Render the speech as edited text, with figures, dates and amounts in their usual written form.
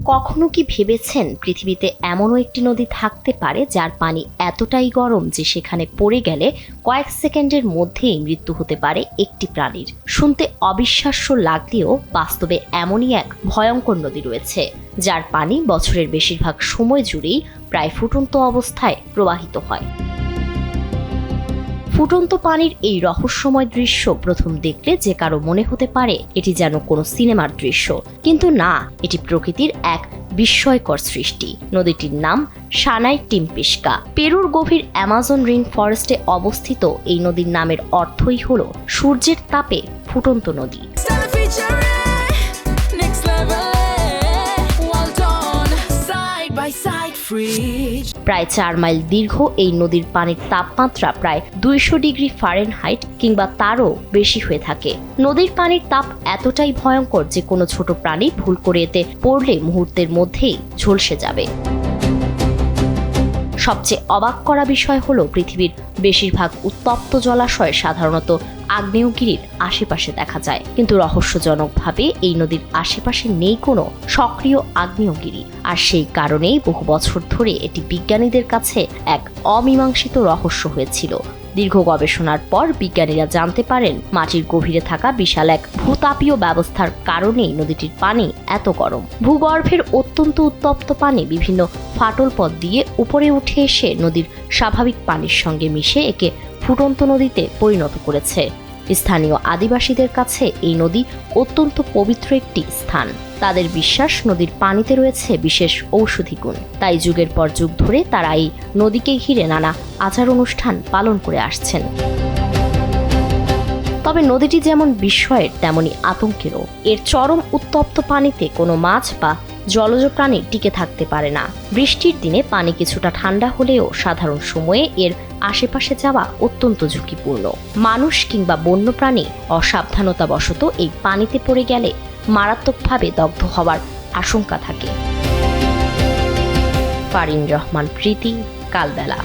কখনো কি ভেবেছেন পৃথিবীতে এমনও একটি নদী থাকতে পারে যার পানি এতটাই গরম যে সেখানে পড়ে গেলে কয়েক সেকেন্ডের মধ্যেই মৃত্যু হতে পারে একটি প্রাণীর? শুনতে অবিশ্বাস্য লাগলেও বাস্তবে এমনই এক ভয়ঙ্কর নদী রয়েছে যার পানি বছরের বেশিরভাগ সময় জুড়েই প্রায় ফুটন্ত অবস্থায় প্রবাহিত হয়। ফুটন্ত পানির এই রহস্যময় দৃশ্য প্রথম দেখলে যে কারো মনে হতে পারে এটি যেন কোনো সিনেমার দৃশ্য, কিন্তু না, এটি প্রকৃতির এক বিস্ময়কর সৃষ্টি। নদীটির নাম সানাই টিম্পিস্কা। পেরুর গভীর অ্যামাজন রেইন ফরেস্টে অবস্থিত এই নদীর নামের অর্থই হলো সূর্যের তাপে ফুটন্ত নদী। প্রায় 4 মাইল দীর্ঘ এই নদীর পানির তাপমাত্রা প্রায় 200 ডিগ্রি ফারেনহাইট কিংবা তারও বেশি হয়ে থাকে। নদীর পানির তাপ এতটাই ভয়ঙ্কর যে কোনো ছোট প্রাণী ভুল করে এতে পড়লে মুহূর্তের মধ্যেই ঝলসে যাবে। সবচেয়ে অবাক করা বিষয় হলো পৃথিবীর বেশিরভাগ উত্তপ্ত জলাশয় সাধারণত আগ্নেয়গিরির আশেপাশে দেখা যায়, কিন্তু রহস্যজনকভাবে এই নদীর আশেপাশে নেই কোনো সক্রিয় আগ্নেয়গিরি। আর সেই কারণেই বহু বছর ধরে এটি বিজ্ঞানীদের কাছে এক অমীমাংসিত রহস্য হয়েছিল। দীর্ঘ গবেষণার পর বিজ্ঞানীরা জানতে পারেন মাটির গভীরে থাকা বিশাল এক ভূতাপীয় ব্যবস্থার কারণেই নদীটির পানি এত গরম। ভূগর্ভের অত্যন্ত উত্তপ্ত পানি বিভিন্ন ফাটল পথ দিয়ে উপরে উঠে এসে নদীর স্বাভাবিক পানির সঙ্গে মিশে একে ফুটন্ত নদীতে পরিণত করেছে। স্থানীয় আদিবাসীদের কাছে এই নদী অত্যন্ত পবিত্র একটি স্থান। তাদের বিশ্বাস নদীর পানিতে রয়েছে বিশেষ ঔষধি গুণ, তাই যুগের পর যুগ ধরে তারা এই নদীকে ঘিরে নানা আচার অনুষ্ঠান পালন করে আসছেন। তবে নদীটি যেমন বিস্ময়ের তেমনি আতঙ্কেরও। এর চরম উত্তপ্ত পানিতে কোনো মাছ বা জলজ প্রাণী টিকে থাকতে পারে না। বৃষ্টির দিনে পানি কিছুটা ঠান্ডা হলেও সাধারণ সময়ে এর আশেপাশে যাওয়া অত্যন্ত ঝুঁকিপূর্ণ। মানুষ কিংবা বন্যপ্রাণী অসাবধানতাবশত এই পানিতে পড়ে গেলে মারাত্মকভাবে দগ্ধ হওয়ার আশঙ্কা থাকে। ফারিন রহমান প্রীতি, কালবেলা।